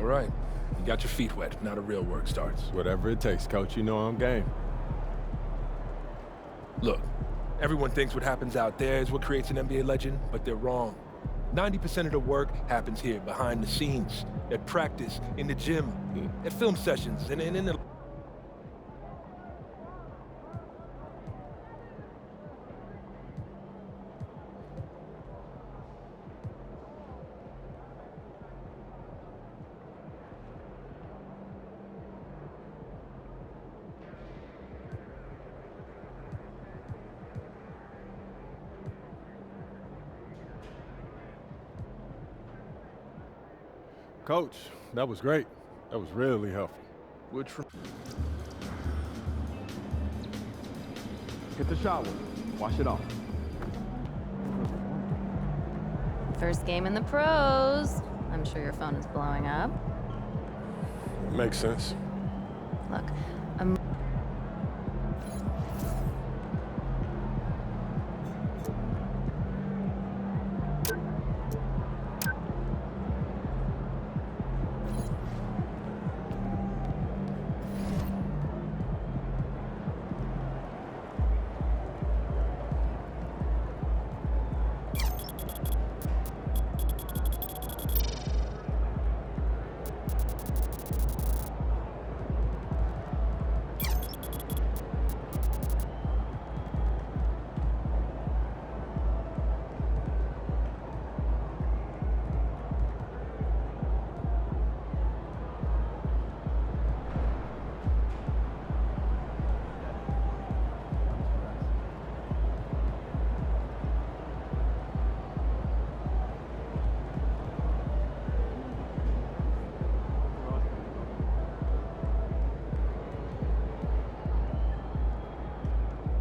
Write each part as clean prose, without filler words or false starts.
All right. You got your feet wet. Now the real work starts. Whatever it takes, Coach. You know I'm game. Look, everyone thinks what happens out there is what creates an NBA legend, but they're wrong. 90% of the work happens here, behind the scenes, at practice, in the gym, at film sessions, and in the... Coach, that was great. That was really helpful. Get the shower. Wash it off. First game in the pros. I'm sure your phone is blowing up. Makes sense. Look, I'm...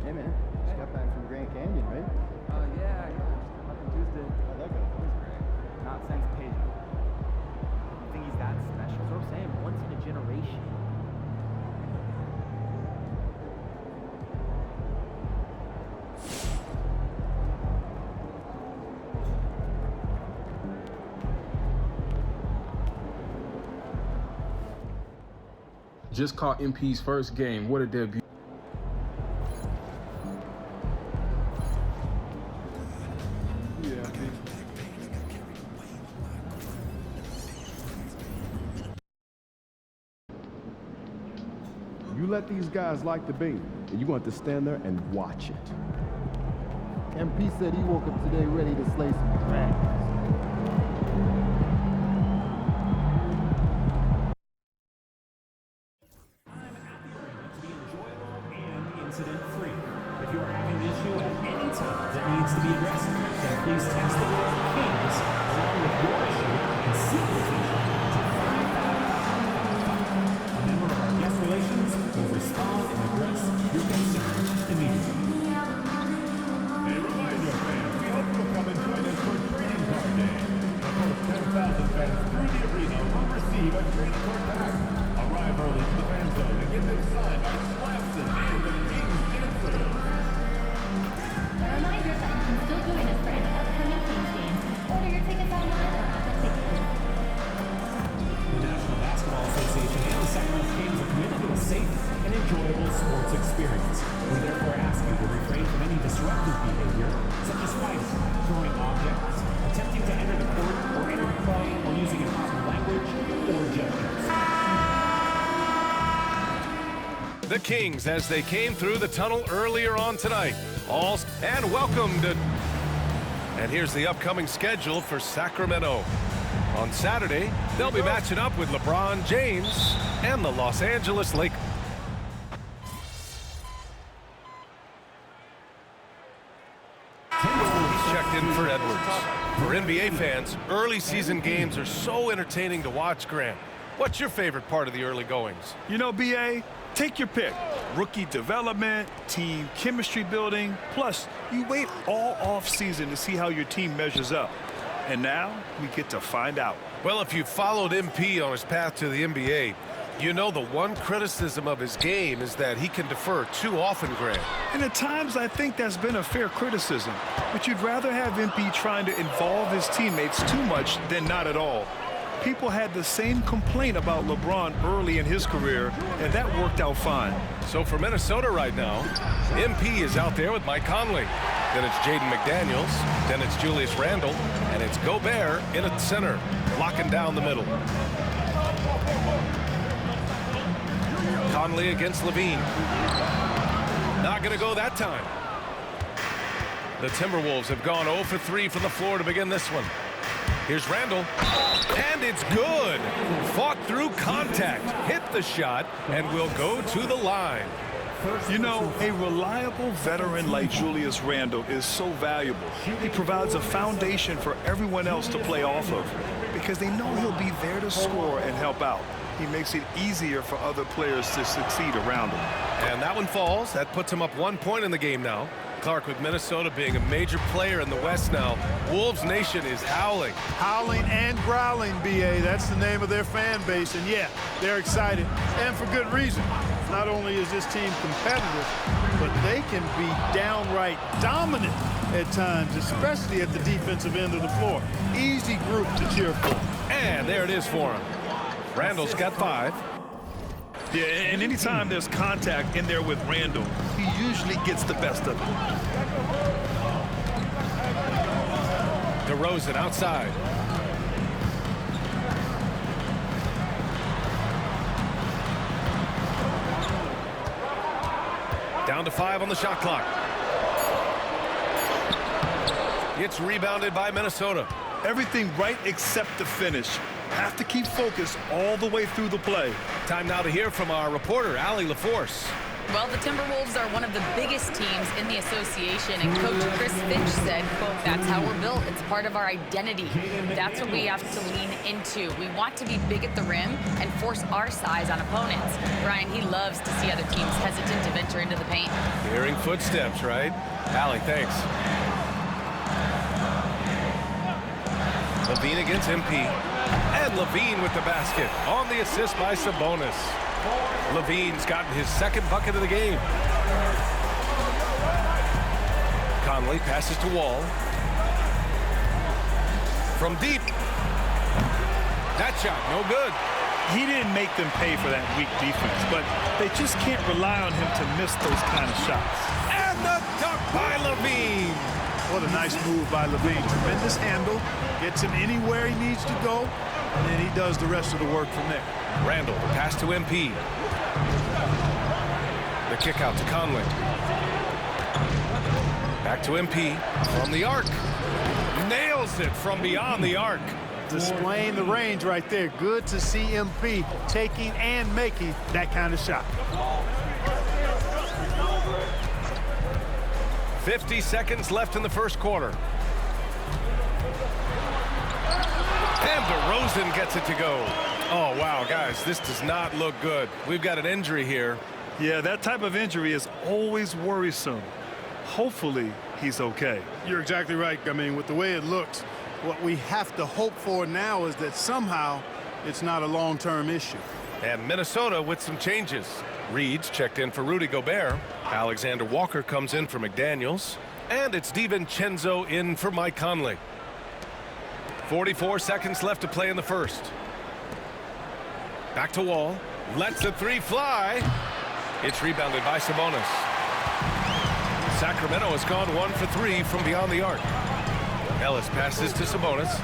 Hey man, just got back from Grand Canyon, right? Yeah. Up on Tuesday. How'd that go? That was great. Not since Pedro. You think he's that special? That's what I'm saying. Once in a generation. Just caught MP's first game. What a debut. You let these guys like the beam, and you're going to have to stand there and watch it. MP said he woke up today ready to slay some dragons. Incident-free. If you are having an issue at any time that needs to be addressed, then please text the word KINGS along with your issue and seek location to 55555. A member of our guest relations will respond and address your concern immediately. A reminder, fans, we hope you'll come and join us for Trading Card Day. The first 10,000 fans through the arena will receive a trading card pack. Arrive early to the fan zone and get them signed by Slapson and the Kings Dancers. A reminder that you can still join us for any upcoming Kings games. Order your tickets online or at the ticket. The National Basketball Association and the Sacramento Kings are committed to a safe and enjoyable sports experience. We therefore ask you to refrain from any disruptive behavior, such as fighting, throwing objects, attempting to enter the court or enter play, or using improper language or gestures. The Kings as they came through the tunnel earlier on tonight. And welcome to... And here's the upcoming schedule for Sacramento. On Saturday, they'll be matching up with LeBron James and the Los Angeles Lakers. He's checked in for Edwards. For NBA fans, early season games are so entertaining to watch, Grant. What's your favorite part of the early goings? You know, BA, take your pick. Rookie development, team chemistry building, plus you wait all off-season to see how your team measures up. And now we get to find out. Well, if you followed MP on his path to the NBA, you know the one criticism of his game is that he can defer too often, Grant. And at times I think that's been a fair criticism. But you'd rather have MP trying to involve his teammates too much than not at all. People had the same complaint about LeBron early in his career, and that worked out fine. So for Minnesota right now, MP is out there with Mike Conley. Then it's Jaden McDaniels. Then it's Julius Randle. And it's Gobert in at center, locking down the middle. Conley against Levine. Not going to go that time. The Timberwolves have gone 0 for 3 from the floor to begin this one. Here's Randle. And it's good. Fought through contact. Hit the shot and will go to the line. You know, a reliable veteran like Julius Randle is so valuable. He provides a foundation for everyone else to play off of because they know he'll be there to score and help out. He makes it easier for other players to succeed around him. And that one falls. That puts him up 1 point in the game now. Clark, with Minnesota being a major player in the West now, Wolves Nation is howling. Howling and growling, B.A. That's the name of their fan base. And, yeah, they're excited, and for good reason. Not only is this team competitive, but they can be downright dominant at times, especially at the defensive end of the floor. Easy group to cheer for. And there it is for him. Randall's got 5. Yeah, and anytime there's contact in there with Randle, he usually gets the best of it. DeRozan outside. Down to 5 on the shot clock. It's rebounded by Minnesota. Everything right except the finish. Have to keep focused all the way through the play. Time now to hear from our reporter, Allie LaForce. Well, the Timberwolves are one of the biggest teams in the association, and Coach Chris Finch said, quote, "That's how we're built. It's part of our identity. That's what we have to lean into. We want to be big at the rim and force our size on opponents." Brian, he loves to see other teams hesitant to venture into the paint. Hearing footsteps, right? Allie, thanks. Levine against MP. And Levine with the basket on the assist by Sabonis. Levine's gotten his 2nd bucket of the game. Conley passes to Wall. From deep. That shot, no good. He didn't make them pay for that weak defense, but they just can't rely on him to miss those kind of shots. And the dunk by Levine. What a nice move by Levine. Tremendous handle. Gets him anywhere he needs to go, and then he does the rest of the work from there. Randle, the pass to MP. The kick out to Conley. Back to MP from the arc. Nails it from beyond the arc. Displaying the range right there. Good to see MP taking and making that kind of shot. 50 seconds left in the first quarter. And DeRozan gets it to go. Oh, wow, guys, this does not look good. We've got an injury here. Yeah, that type of injury is always worrisome. Hopefully, he's okay. You're exactly right. I mean, with the way it looks, what we have to hope for now is that somehow it's not a long-term issue. And Minnesota with some changes. Reed's checked in for Rudy Gobert. Alexander Walker comes in for McDaniels. And it's DiVincenzo in for Mike Conley. 44 seconds left to play in the first. Back to Wall. Lets the 3 fly. It's rebounded by Sabonis. Sacramento has gone 1 for 3 from beyond the arc. Ellis passes to Sabonis.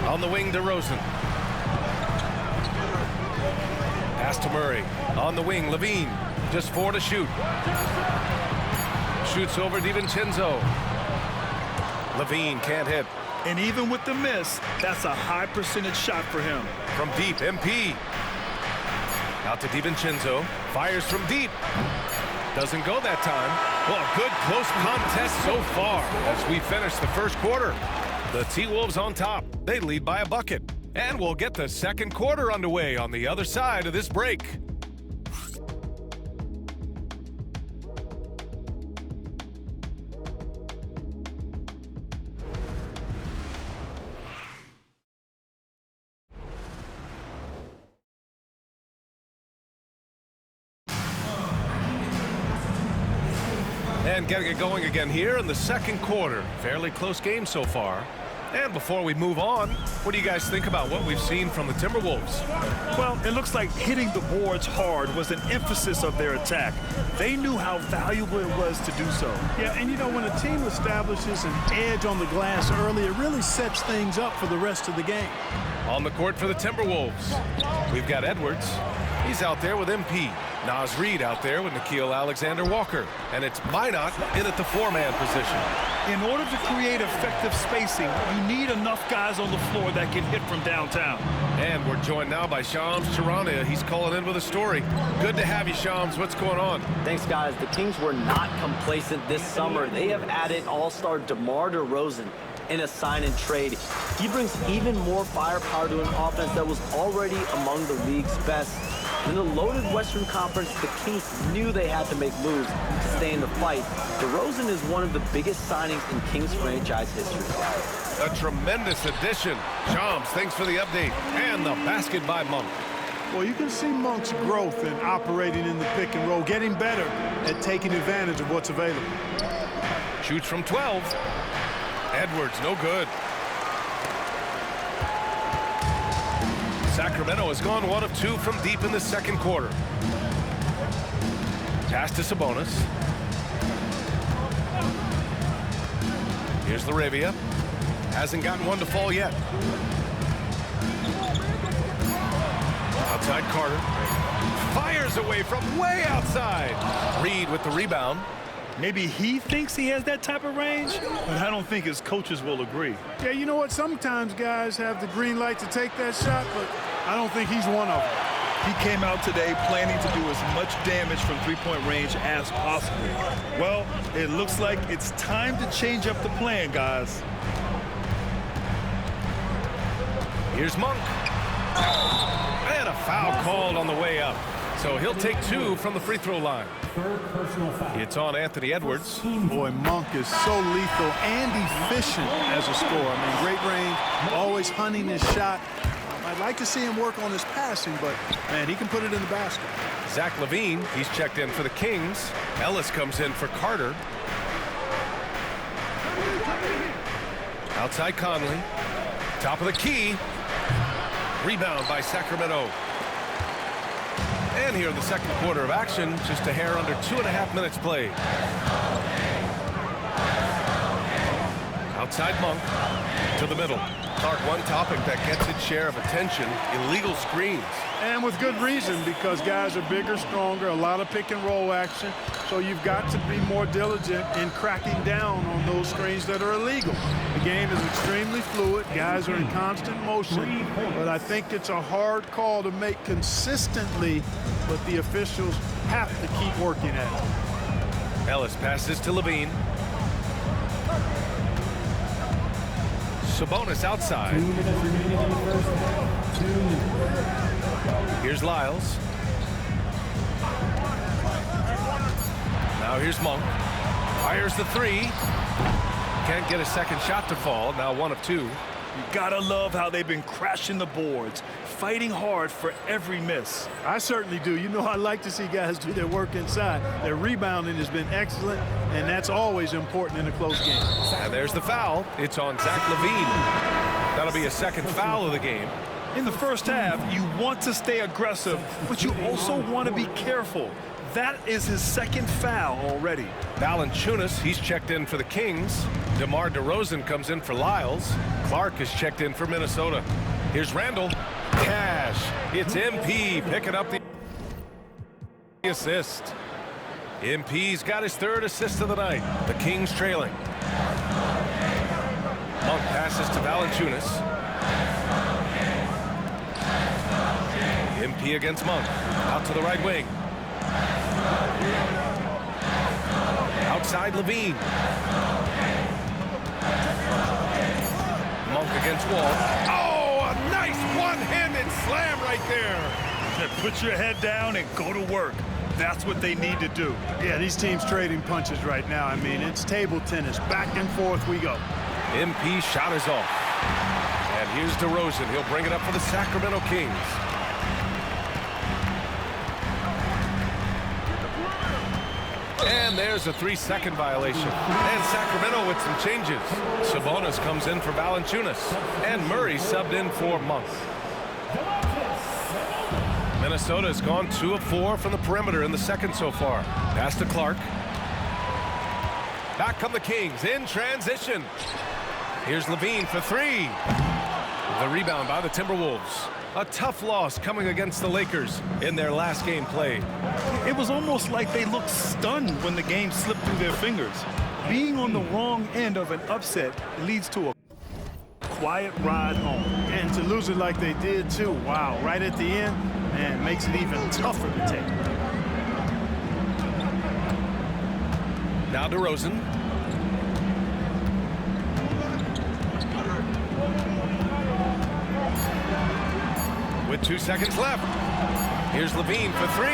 On the wing, DeRozan. Pass to Murray. On the wing, Levine. Just 4 to shoot. Shoots over DiVincenzo. Levine can't hit. And even with the miss, that's a high percentage shot for him. From deep, MP. Out to DiVincenzo. Fires from deep. Doesn't go that time. Well, good close contest so far as we finish the first quarter. The T-Wolves on top. They lead by a bucket. And we'll get the second quarter underway on the other side of this break. And getting it going again here in the second quarter. Fairly close game so far. And before we move on, what do you guys think about what we've seen from the Timberwolves? Well, it looks like hitting the boards hard was an emphasis of their attack. They knew how valuable it was to do so. Yeah, and you know, when a team establishes an edge on the glass early, it really sets things up for the rest of the game. On the court for the Timberwolves, we've got Edwards. He's out there with MP. Naz Reid out there with Nickeil Alexander-Walker. And it's Minot in at the four-man position. In order to create effective spacing, you need enough guys on the floor that can hit from downtown. And we're joined now by Shams Charania. He's calling in with a story. Good to have you, Shams. What's going on? Thanks, guys. The Kings were not complacent this summer. They have added all-star DeMar DeRozan in a sign-and-trade. He brings even more firepower to an offense that was already among the league's best. In the loaded Western Conference, the Kings knew they had to make moves to stay in the fight. DeRozan is one of the biggest signings in Kings franchise history. A tremendous addition. Shams, thanks for the update. And the basket by Monk. Well, you can see Monk's growth in operating in the pick and roll, getting better at taking advantage of what's available. Shoots from 12. Edwards, no good. Sacramento has gone 1 of 2 from deep in the second quarter. Pass to Sabonis. Here's Laravia. Hasn't gotten one to fall yet. Outside Carter. Fires away from way outside. Reid with the rebound. Maybe he thinks he has that type of range, but I don't think his coaches will agree. Yeah, you know what? Sometimes guys have the green light to take that shot, but I don't think he's one of them. He came out today planning to do as much damage from three-point range as possible. Well, it looks like it's time to change up the plan, guys. Here's Monk. And a foul called on the way up. So he'll take 2 from the free throw line. It's on Anthony Edwards. Boy, Monk is so lethal and efficient as a scorer. I mean, great range, always hunting his shot. I'd like to see him work on his passing, but, man, he can put it in the basket. Zach LaVine, he's checked in for the Kings. Ellis comes in for Carter. Outside Conley. Top of the key. Rebound by Sacramento. And here in the second quarter of action, just a hair under 2.5 minutes played. Outside Monk to the middle. Clark, one topic that gets its share of attention, illegal screens. And with good reason, because guys are bigger, stronger, a lot of pick and roll action. So you've got to be more diligent in cracking down on those screens that are illegal. The game is extremely fluid. Guys are in constant motion. But I think it's a hard call to make consistently, but the officials have to keep working at it. Ellis passes to LaVine. Sabonis outside. Here's Lyles. Now here's Monk. Fires the 3. Can't get a second shot to fall. Now 1 of 2. You gotta love how they've been crashing the boards, fighting hard for every miss. I certainly do. You know, I like to see guys do their work inside. Their rebounding has been excellent, and that's always important in a close game. And there's the foul. It's on Zach LaVine. That'll be a second foul of the game. In the first half, you want to stay aggressive, but you also want to be careful. That is his second foul already. Valanciunas, he's checked in for the Kings. DeMar DeRozan comes in for Lyles. Clark is checked in for Minnesota. Here's Randall. Cash. It's MP picking up the assist. MP's got his 3rd assist of the night. The Kings trailing. Monk passes to Valanciunas. MP against Monk. Out to the right wing. Outside LaVine. Monk against Wall. Oh, a nice one-handed slam right there. Put your head down and go to work. That's what they need to do. Yeah, these teams trading punches right now. I mean, it's table tennis. Back and forth we go. MP shot is off. And here's DeRozan. He'll bring it up for the Sacramento Kings. And there's a 3-second violation. And Sacramento with some changes. Sabonis comes in for Valanciunas. And Murray subbed in for Monk. Minnesota has gone 2 of 4 from the perimeter in the second so far. Pass to Clark. Back come the Kings in transition. Here's Levine for 3. The rebound by the Timberwolves. A tough loss coming against the Lakers in their last game played. It was almost like they looked stunned when the game slipped through their fingers. Being on the wrong end of an upset leads to a quiet ride home. And to lose it like they did, too. Wow, right at the end, man, makes it even tougher to take. Now DeRozan. With 2 seconds left. Here's Levine for 3.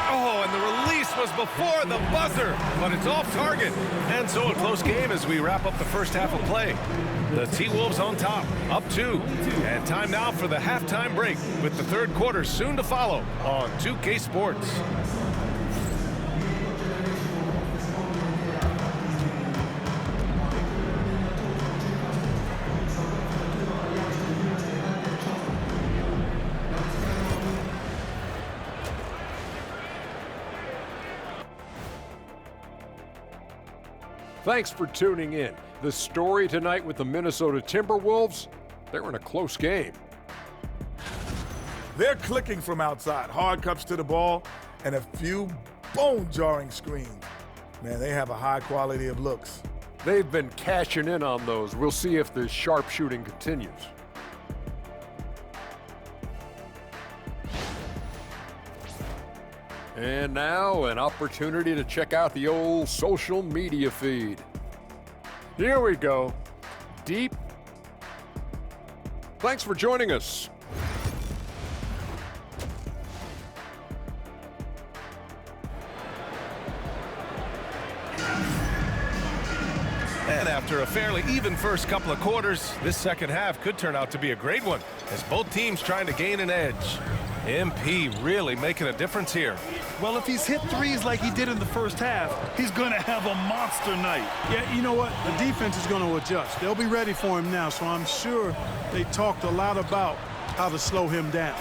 Oh, and the release was before the buzzer, but it's off target. And so a close game as we wrap up the first half of play. The T-Wolves on top, up 2. And time now for the halftime break with the third quarter soon to follow on 2K Sports. Thanks for tuning in. The story tonight with the Minnesota Timberwolves, they're in a close game. They're clicking from outside. Hard cuts to the ball and a few bone-jarring screens. Man, they have a high quality of looks. They've been cashing in on those. We'll see if the sharp shooting continues. And now, an opportunity to check out the old social media feed. Here we go. Deep. Thanks for joining us. And after a fairly even first couple of quarters, this second half could turn out to be a great one as both teams trying to gain an edge. MP really making a difference here. Well, if he's hit threes like he did in the first half, he's going to have a monster night. Yeah, you know what? The defense is going to adjust. They'll be ready for him now, so I'm sure they talked a lot about how to slow him down.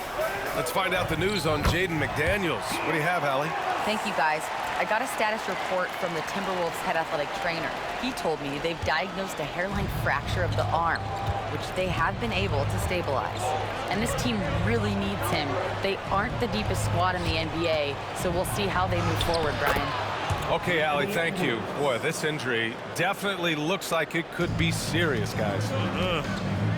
Let's find out the news on Jaden McDaniels. What do you have, Allie? Thank you, guys. I got a status report from the Timberwolves head athletic trainer. He told me they've diagnosed a hairline fracture of the arm, which they have been able to stabilize. And this team really needs him. They aren't the deepest squad in the NBA, so we'll see how they move forward, Brian. Okay, Allie, thank you. Boy, this injury definitely looks like it could be serious, guys.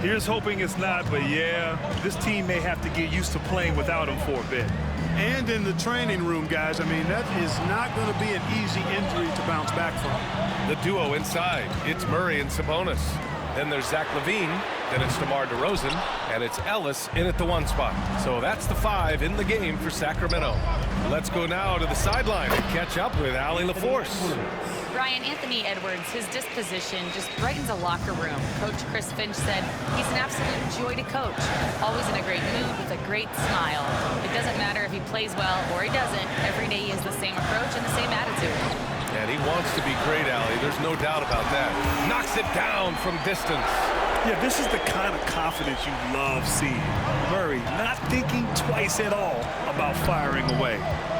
Here's hoping it's not, but yeah, this team may have to get used to playing without him for a bit. And in the training room, guys, I mean, that is not going to be an easy injury to bounce back from. The duo inside, it's Murray and Sabonis. Then there's Zach LaVine, then it's DeMar DeRozan, and it's Ellis in at the 1 spot. So that's the 5 in the game for Sacramento. Let's go now to the sideline and catch up with Allie LaForce. Brian, Anthony Edwards, his disposition just brightens a locker room. Coach Chris Finch said he's an absolute joy to coach. Always in a great mood with a great smile. It doesn't matter if he plays well or he doesn't. Every day he has the same approach and the same attitude. And he wants to be great, Allie. There's no doubt about that. Knocks it down from distance. Yeah, this is the kind of confidence you love seeing. Murray not thinking twice at all about firing away.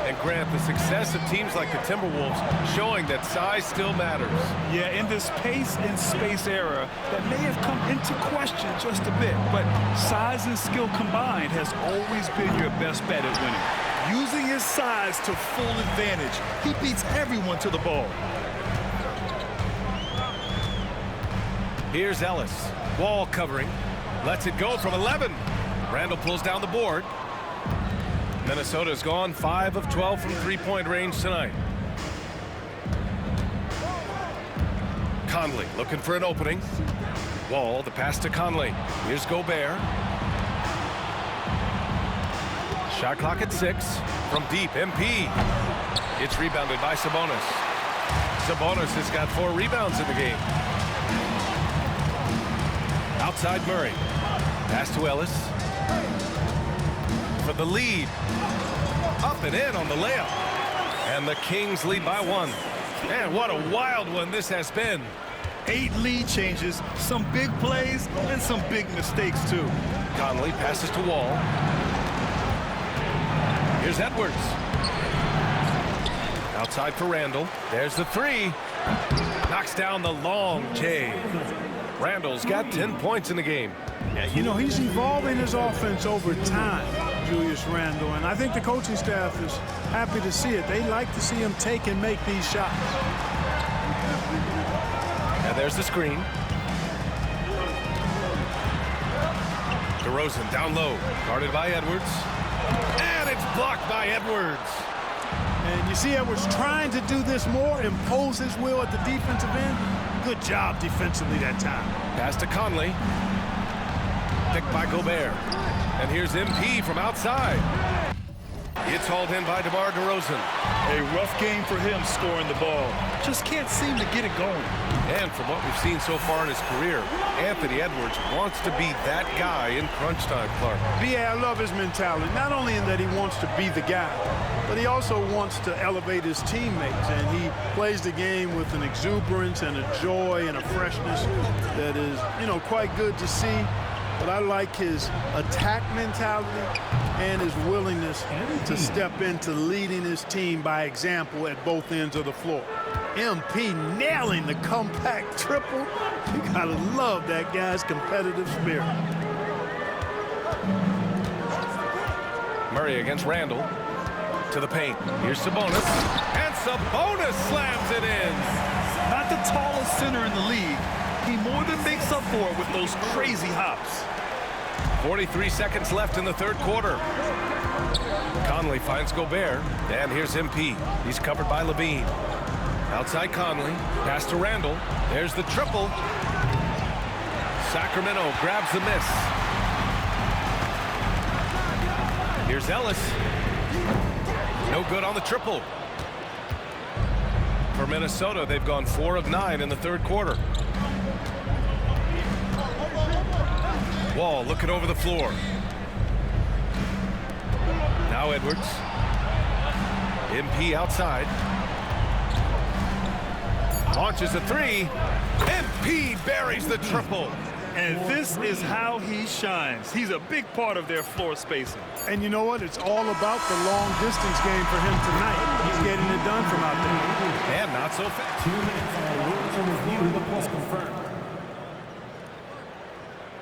And Grant, the success of teams like the Timberwolves showing that size still matters. Yeah, in this pace and space era that may have come into question just a bit, but size and skill combined has always been your best bet at winning. Using his size to full advantage, he beats everyone to the ball. Here's Ellis. Wall covering. Lets it go from 11. Randall pulls down the board. Minnesota's gone 5 of 12 from three-point range tonight. Conley looking for an opening. Wall, the pass to Conley. Here's Gobert. Shot clock at 6. From deep, MP. It's rebounded by Sabonis. Sabonis has got 4 rebounds in the game. Outside Murray. Pass to Ellis. For the lead. Up and in on the layup. And the Kings lead by 1. And what a wild one this has been. 8 lead changes, some big plays, and some big mistakes, too. Conley passes to Wall. Here's Edwards. Outside for Randall. There's the 3. Knocks down the long J. Randall's got 10 points in the game. Yeah, you know, he's evolving his offense over time, Julius Randle, and I think the coaching staff is happy to see it. They like to see him take and make these shots. And there's the screen. DeRozan down low, guarded by Edwards. And it's blocked by Edwards. And you see Edwards trying to do this more, impose his will at the defensive end. Good job defensively that time. Pass to Conley. Picked by Gobert. And here's MP from outside. It's hauled in by DeMar DeRozan. A rough game for him scoring the ball. Just can't seem to get it going. And from what we've seen so far in his career, Anthony Edwards wants to be that guy in crunch time, Clark. B.A., I love his mentality. Not only in that he wants to be the guy, but he also wants to elevate his teammates. And he plays the game with an exuberance and a joy and a freshness that is, you know, quite good to see. But I like his attack mentality and his willingness to step into leading his team by example at both ends of the floor. MP nailing the compact triple. You gotta love that guy's competitive spirit. Murray against Randall. To the paint. Here's Sabonis. And Sabonis slams it in. Not the tallest center in the league. He more than makes up for it with those crazy hops. 43 seconds left in the third quarter. Conley finds Gobert. And here's MP. He's covered by Levine. Outside Conley. Pass to Randall. There's the triple. Sacramento grabs the miss. Here's Ellis. No good on the triple. For Minnesota, they've gone 4 of 9 in the third quarter. Wall looking over the floor. Now Edwards. MP outside. Launches a 3. MP buries the triple. And this is how he shines. He's a big part of their floor spacing. And you know what? It's all about the long distance game for him tonight. He's getting it done from out there. And not so fast. 2 minutes on rules and review. The plus confirmed.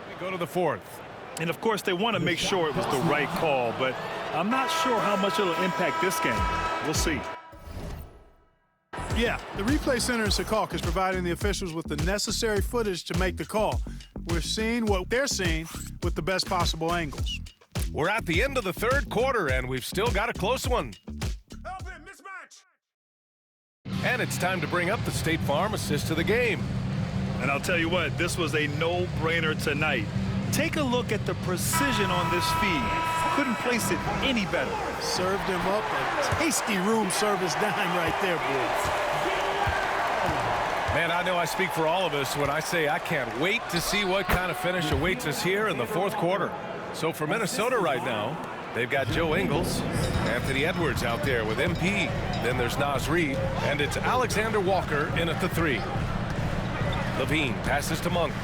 We go to the fourth. And of course, they want to make sure it was the right call, but I'm not sure how much it'll impact this game. We'll see. Yeah, the replay center in Secaucus is providing the officials with the necessary footage to make the call. We're seeing what they're seeing with the best possible angles. We're at the end of the third quarter, and we've still got a close one. And it's time to bring up the State Farm assist to the game. And I'll tell you what, this was a no-brainer tonight. Take a look at the precision on this feed. Couldn't place it any better. Served him up a tasty room service dime right there, boys. Man, I know I speak for all of us when I say I can't wait to see what kind of finish awaits us here in the fourth quarter. So for Minnesota right now, they've got Joe Ingles, Anthony Edwards out there with MP. Then there's Naz Reid, and it's Alexander Walker in at the 3. Levine passes to Monk.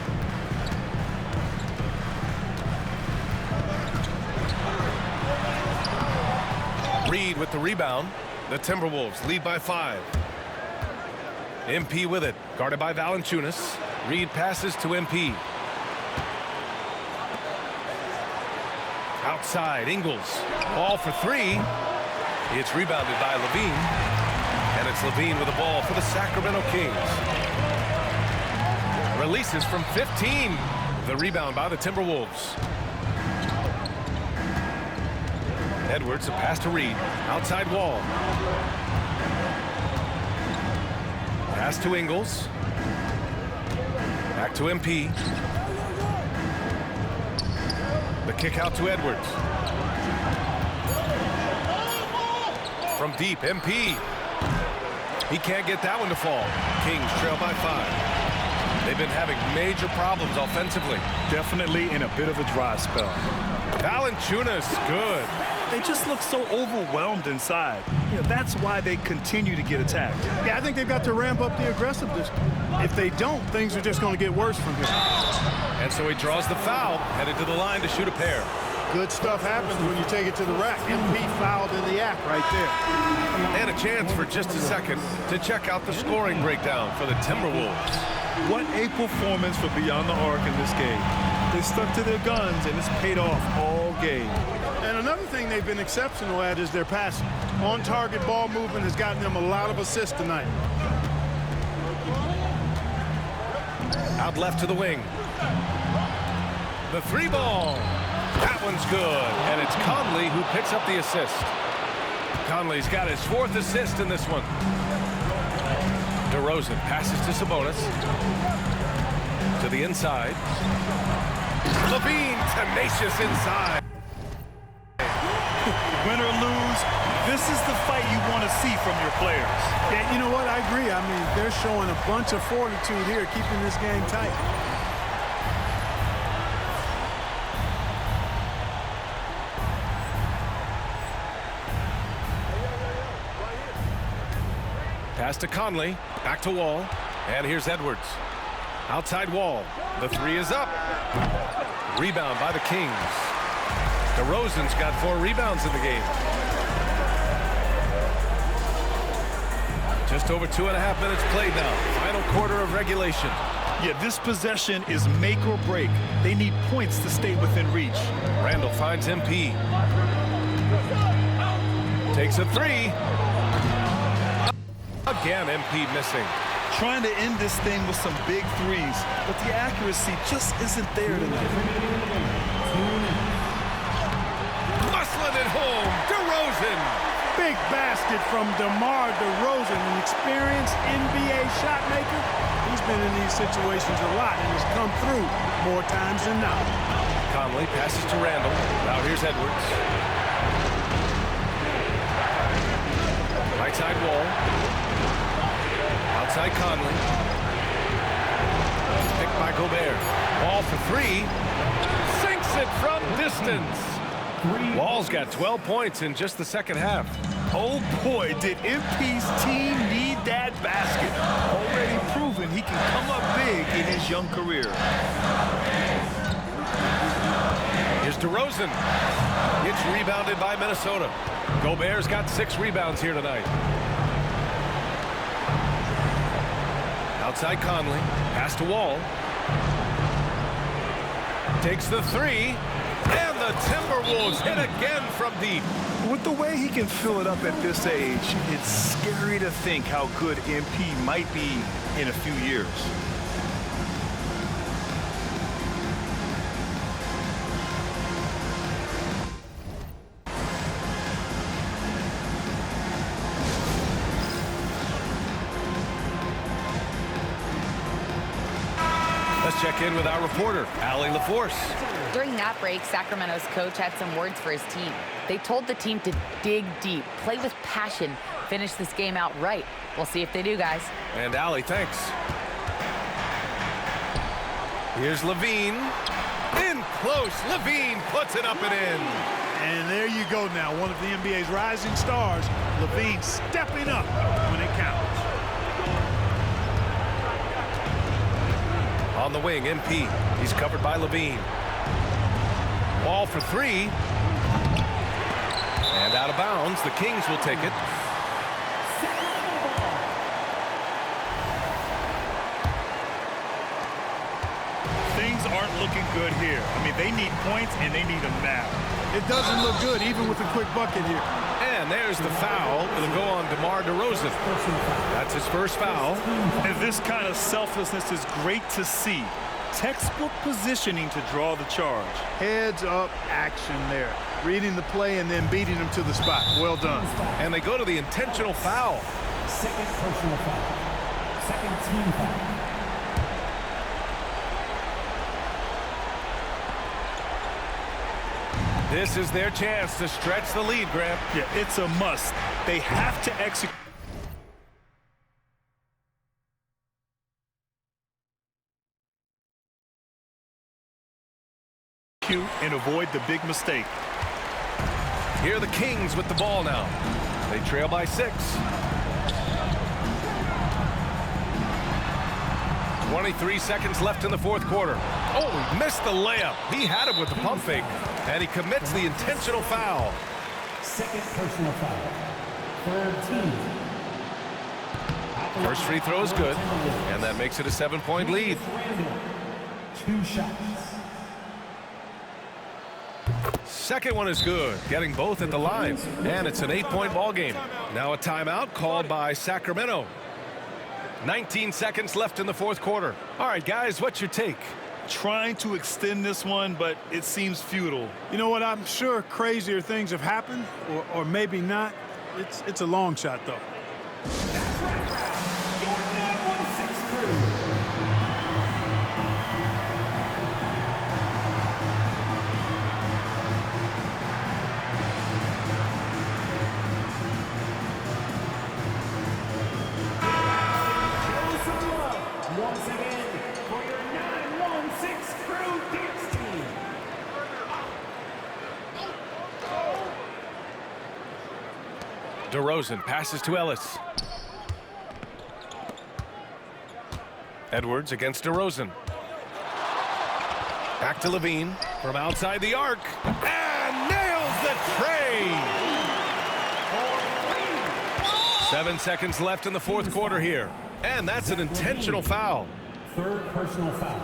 Reid with the rebound. The Timberwolves lead by 5. MP with it, guarded by Valanciunas. Reid passes to MP. Outside, Ingles. Ball for 3. It's rebounded by Levine. And it's Levine with the ball for the Sacramento Kings. Releases from 15. The rebound by the Timberwolves. Edwards, a pass to Reid. Outside Wall. Pass to Ingles. Back to MP. The kick out to Edwards. From deep, MP. He can't get that one to fall. Kings trail by 5. They've been having major problems offensively. Definitely in a bit of a dry spell. Valanciunas, good. They just look so overwhelmed inside. You know, that's why they continue to get attacked. Yeah, I think they've got to ramp up the aggressiveness. If they don't, things are just going to get worse from here. And so he draws the foul, headed to the line to shoot a pair. Good stuff happens when you take it to the rack. MP fouled in the act right there. And a chance for just a second to check out the scoring breakdown for the Timberwolves. What a performance for Beyond the Arc in this game. They stuck to their guns, and it's paid off all game. And another thing they've been exceptional at is their passing. On-target ball movement has gotten them a lot of assists tonight. Out left to the wing. The three ball. That one's good. And it's Conley who picks up the assist. Conley's got his 4th assist in this one. DeRozan passes to Sabonis. To the inside. LaVine tenacious inside. Win or lose, this is the fight you want to see from your players. Yeah, you know what? I agree. I mean, they're showing a bunch of fortitude here, keeping this game tight. Pass to Conley. Back to Wall. And here's Edwards. Outside Wall. The 3 is up. Rebound by the Kings. DeRozan's got 4 rebounds in the game. Just over 2.5 minutes played now. Final quarter of regulation. Yeah, this possession is make or break. They need points to stay within reach. Randall finds MP. Takes a 3. Again, MP missing. Trying to end this thing with some big threes, but the accuracy just isn't there tonight. Muscling it home, DeRozan. Big basket from DeMar DeRozan, an experienced NBA shot maker. He's been in these situations a lot and has come through more times than not. Conley passes to Randall. Now here's Edwards. Right side Wall. Outside Conley. Picked by Gobert. Ball for 3. Sinks it from distance. Wall's got 12 points in just the second half. Oh boy, did MP's team need that basket. Already proven he can come up big in his young career. Here's DeRozan. It's rebounded by Minnesota. Gobert's got 6 rebounds here tonight. Outside Conley. Pass to Wall. Takes the 3. And the Timberwolves hit again from deep. With the way he can fill it up at this age, it's scary to think how good MP might be in a few years. Let's check in with our reporter, Allie LaForce. During that break, Sacramento's coach had some words for his team. They told the team to dig deep, play with passion, finish this game out right. We'll see if they do, guys. And Allie, thanks. Here's LaVine. In close. LaVine puts it up and in. And there you go now. One of the NBA's rising stars, LaVine stepping up when it counts. On the wing, MP. He's covered by LaVine. Ball for 3. And out of bounds. The Kings will take it. Things aren't looking good here. I mean, they need points, and they need them now. It doesn't look good, even with a quick bucket here. And there's the foul. It'll go on DeMar DeRozan. That's his first foul. And this kind of selflessness is great to see. Textbook positioning to draw the charge. Heads up action there. Reading the play and then beating him to the spot. Well done. And they go to the intentional foul. Second personal foul. Second team foul. This is their chance to stretch the lead, Graham. Yeah, it's a must. They have to execute and avoid the big mistake. Here are the Kings with the ball now. They trail by 6. 23 seconds left in the fourth quarter. Oh, he missed the layup. He had it with the pump fake, and he commits the intentional foul. Second personal foul. Third team. First free throw is good, and that makes it a 7-point lead. 2 shots. Second one is good, getting both at the line, and it's an 8-point ball game. Now a timeout called by Sacramento. 19 seconds left in the fourth quarter. All right, guys, what's your take? Trying to extend this one, but it seems futile. You know what? I'm sure crazier things have happened, or maybe not. It's a long shot, though. Once again, for your 916 Crew Dance Team. DeRozan passes to Ellis. Edwards against DeRozan. Back to Levine from outside the arc. And nails the tray! 7 seconds left in the fourth quarter here. And that's an intentional foul. Third personal foul.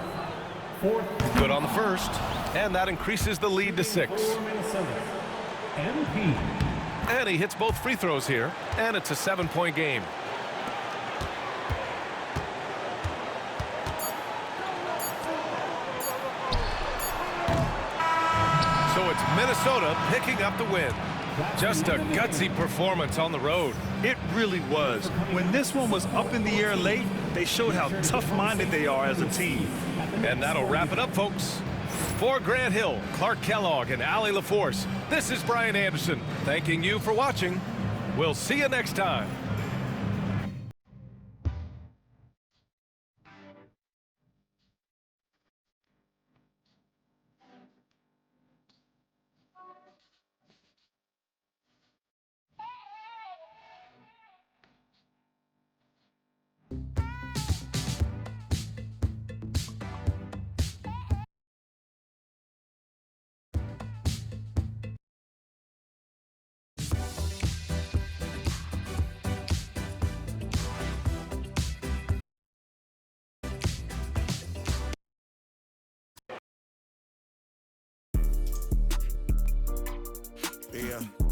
Fourth. Good on the first. And that increases the lead to 6. Minnesota. MP. And he hits both free throws here. And it's a 7-point game. So it's Minnesota picking up the win. Just a gutsy performance on the road. It really was. When this one was up in the air late, they showed how tough-minded they are as a team. And that'll wrap it up, folks. For Grant Hill, Clark Kellogg, and Allie LaForce, this is Brian Anderson, thanking you for watching. We'll see you next time. Yeah.